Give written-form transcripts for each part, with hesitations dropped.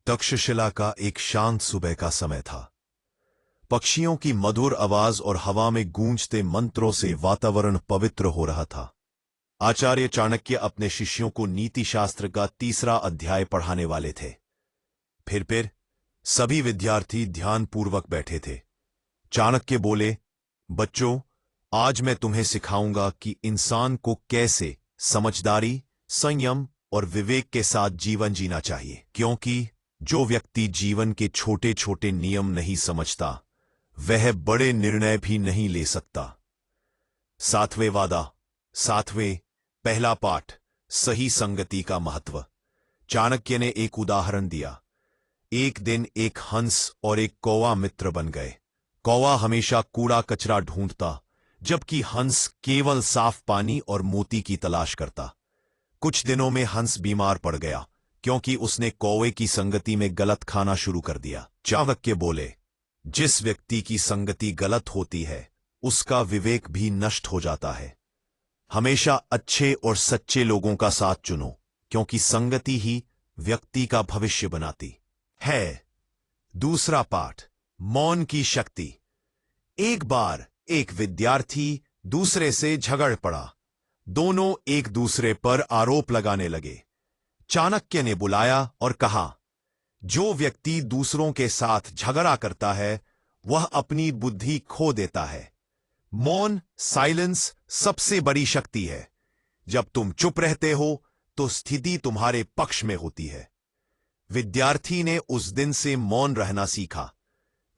तक्षशिला का एक शांत सुबह का समय था। पक्षियों की मधुर आवाज और हवा में गूंजते मंत्रों से वातावरण पवित्र हो रहा था। आचार्य चाणक्य अपने शिष्यों को नीति शास्त्र का तीसरा अध्याय पढ़ाने वाले थे। फिर सभी विद्यार्थी ध्यानपूर्वक बैठे थे। चाणक्य बोले, बच्चों, आज मैं तुम्हें सिखाऊंगा कि इंसान को कैसे समझदारी, संयम और विवेक के साथ जीवन जीना चाहिए, क्योंकि जो व्यक्ति जीवन के छोटे छोटे नियम नहीं समझता, वह बड़े निर्णय भी नहीं ले सकता। सातवें वादा, सातवें पहला पाठ, सही संगति का महत्व। चाणक्य ने एक उदाहरण दिया। एक दिन एक हंस और एक कौवा मित्र बन गए। कौवा हमेशा कूड़ा कचरा ढूंढता, जबकि हंस केवल साफ पानी और मोती की तलाश करता। कुछ दिनों में हंस बीमार पड़ गया, क्योंकि उसने कौवे की संगति में गलत खाना शुरू कर दिया। चाणक्य बोले, जिस व्यक्ति की संगति गलत होती है, उसका विवेक भी नष्ट हो जाता है। हमेशा अच्छे और सच्चे लोगों का साथ चुनो, क्योंकि संगति ही व्यक्ति का भविष्य बनाती है। दूसरा पाठ, मौन की शक्ति। एक बार एक विद्यार्थी दूसरे से झगड़ पड़ा। दोनों एक दूसरे पर आरोप लगाने लगे। चाणक्य ने बुलाया और कहा, जो व्यक्ति दूसरों के साथ झगड़ा करता है, वह अपनी बुद्धि खो देता है। मौन, साइलेंस सबसे बड़ी शक्ति है। जब तुम चुप रहते हो, तो स्थिति तुम्हारे पक्ष में होती है। विद्यार्थी ने उस दिन से मौन रहना सीखा।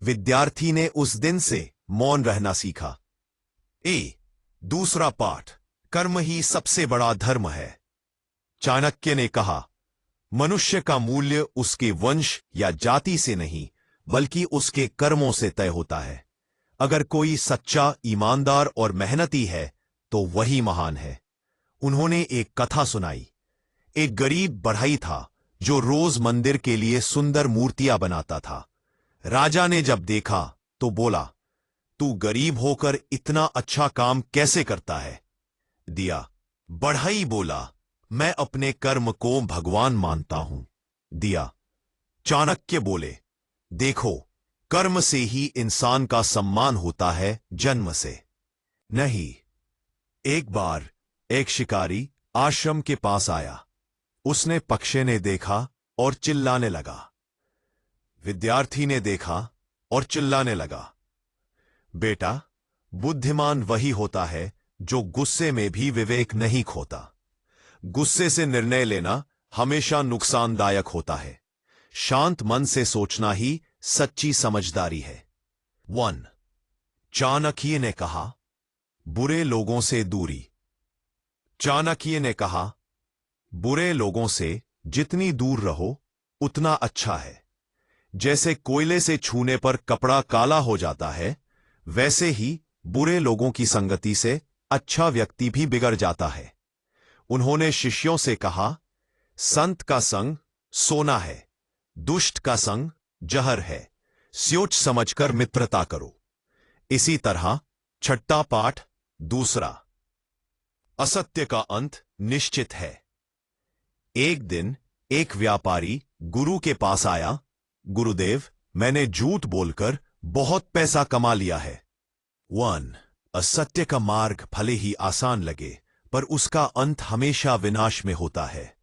विद्यार्थी ने उस दिन से मौन रहना सीखा। दूसरा पाठ, कर्म ही सबसे बड़ा धर्म है। चाणक्य ने कहा, मनुष्य का मूल्य उसके वंश या जाति से नहीं, बल्कि उसके कर्मों से तय होता है। अगर कोई सच्चा, ईमानदार और मेहनती है, तो वही महान है। उन्होंने एक कथा सुनाई। एक गरीब बढ़ई था, जो रोज मंदिर के लिए सुंदर मूर्तियां बनाता था। राजा ने जब देखा, तो बोला, तू गरीब होकर इतना अच्छा काम कैसे करता है? दिया। बढ़ई बोला, मैं अपने कर्म को भगवान मानता हूं। दिया। चाणक्य बोले, देखो, कर्म से ही इंसान का सम्मान होता है, जन्म से नहीं। एक बार एक शिकारी आश्रम के पास आया। उसने पक्षी ने देखा और चिल्लाने लगा। विद्यार्थी ने देखा और चिल्लाने लगा, बेटा, बुद्धिमान वही होता है जो गुस्से में भी विवेक नहीं खोता। गुस्से से निर्णय लेना हमेशा नुकसानदायक होता है। शांत मन से सोचना ही सच्ची समझदारी है। 1. चाणक्य ने कहा, बुरे लोगों से दूरी। चाणक्य ने कहा, बुरे लोगों से जितनी दूर रहो, उतना अच्छा है। जैसे कोयले से छूने पर कपड़ा काला हो जाता है, वैसे ही बुरे लोगों की संगति से अच्छा व्यक्ति भी बिगड़ जाता है। उन्होंने शिष्यों से कहा, संत का संग सोना है, दुष्ट का संग जहर है। सोच समझकर मित्रता करो। इसी तरह छठा पाठ, दूसरा, असत्य का अंत निश्चित है। एक दिन एक व्यापारी गुरु के पास आया। गुरुदेव, मैंने झूठ बोलकर बहुत पैसा कमा लिया है। 1. असत्य का मार्ग भले ही आसान लगे, पर उसका अंत हमेशा विनाश में होता है।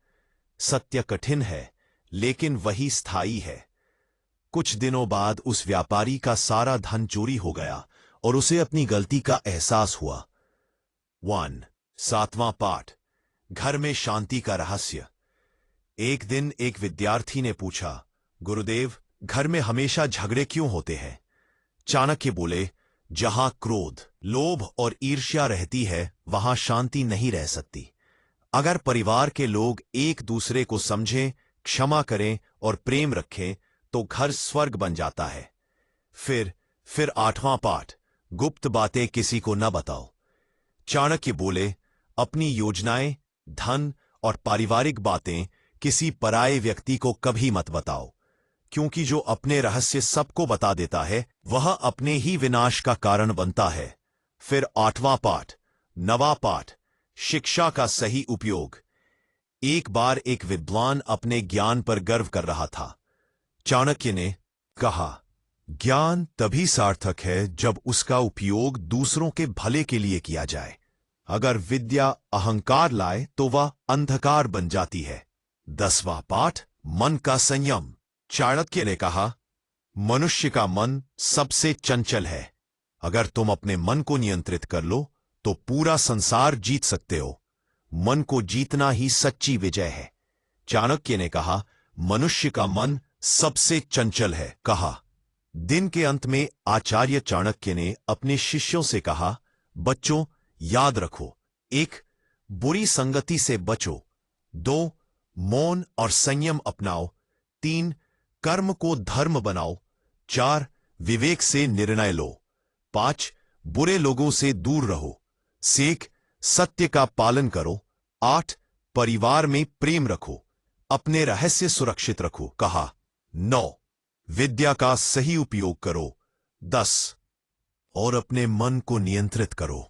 सत्य कठिन है, लेकिन वही स्थायी है। कुछ दिनों बाद उस व्यापारी का सारा धन चोरी हो गया और उसे अपनी गलती का एहसास हुआ। 1. सातवां पाठ, घर में शांति का रहस्य। एक दिन एक विद्यार्थी ने पूछा, गुरुदेव, घर में हमेशा झगड़े क्यों होते हैं? चाणक्य बोले, जहां क्रोध, लोभ और ईर्ष्या रहती है, वहां शांति नहीं रह सकती। अगर परिवार के लोग एक दूसरे को समझें, क्षमा करें और प्रेम रखें, तो घर स्वर्ग बन जाता है। फिर आठवां पाठ, गुप्त बातें किसी को न बताओ। चाणक्य बोले, अपनी योजनाएं, धन और पारिवारिक बातें किसी पराये व्यक्ति को कभी मत बताओ, क्योंकि जो अपने रहस्य सबको बता देता है, वह अपने ही विनाश का कारण बनता है। फिर आठवां पाठ, नवा पाठ, शिक्षा का सही उपयोग। एक बार एक विद्वान अपने ज्ञान पर गर्व कर रहा था। चाणक्य ने कहा, ज्ञान तभी सार्थक है जब उसका उपयोग दूसरों के भले के लिए किया जाए। अगर विद्या अहंकार लाए तो वह अंधकार बन जाती है। 10वां पाठ, मन का संयम। चाणक्य ने कहा, मनुष्य का मन सबसे चंचल है। अगर तुम अपने मन को नियंत्रित कर लो तो पूरा संसार जीत सकते हो। मन को जीतना ही सच्ची विजय है। चाणक्य ने कहा, मनुष्य का मन सबसे चंचल है। कहा, दिन के अंत में आचार्य चाणक्य ने अपने शिष्यों से कहा, बच्चों, याद रखो, 1. बुरी संगति से बचो। 2. मौन और संयम अपनाओ। 3. कर्म को धर्म बनाओ। 4. विवेक से निर्णय लो। 5. बुरे लोगों से दूर रहो। 6. सत्य का पालन करो। 8. परिवार में प्रेम रखो। अपने रहस्य सुरक्षित रखो। कहा, 9. विद्या का सही उपयोग करो। 10. और अपने मन को नियंत्रित करो।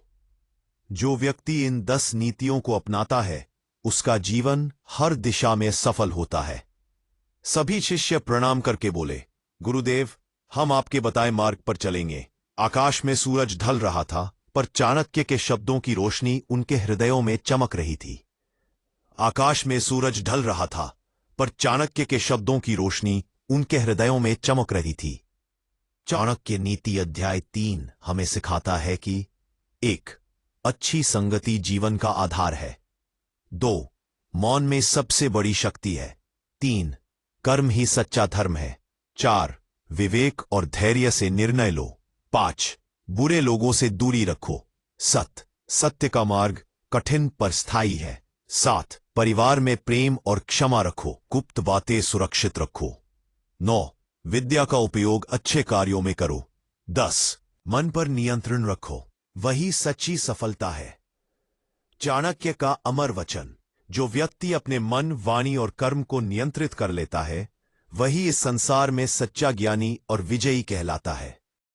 जो व्यक्ति इन 10 नीतियों को अपनाता है उसका जीवन हर दिशा में सफल होता है। सभी शिष्य प्रणाम करके बोले, गुरुदेव, हम आपके बताए मार्ग पर चलेंगे। आकाश में सूरज ढल रहा था, पर चाणक्य के शब्दों की रोशनी उनके हृदयों में चमक रही थी। आकाश में सूरज ढल रहा था, पर चाणक्य के शब्दों की रोशनी उनके हृदयों में चमक रही थी। चाणक्य नीति अध्याय 3 हमें सिखाता है कि 1. अच्छी संगति जीवन का आधार है। 2. मौन में सबसे बड़ी शक्ति है। 3. कर्म ही सच्चा धर्म है। 4. विवेक और धैर्य से निर्णय लो। 5. बुरे लोगों से दूरी रखो। 7. सत्य का मार्ग कठिन पर स्थायी है। 7. परिवार में प्रेम और क्षमा रखो। गुप्त बातें सुरक्षित रखो। 9. विद्या का उपयोग अच्छे कार्यों में करो। 10. मन पर नियंत्रण रखो, वही सच्ची सफलता है। चाणक्य का अमर वचन, जो व्यक्ति अपने मन, वाणी और कर्म को नियंत्रित कर लेता है वही इस संसार में सच्चा ज्ञानी और विजयी कहलाता है।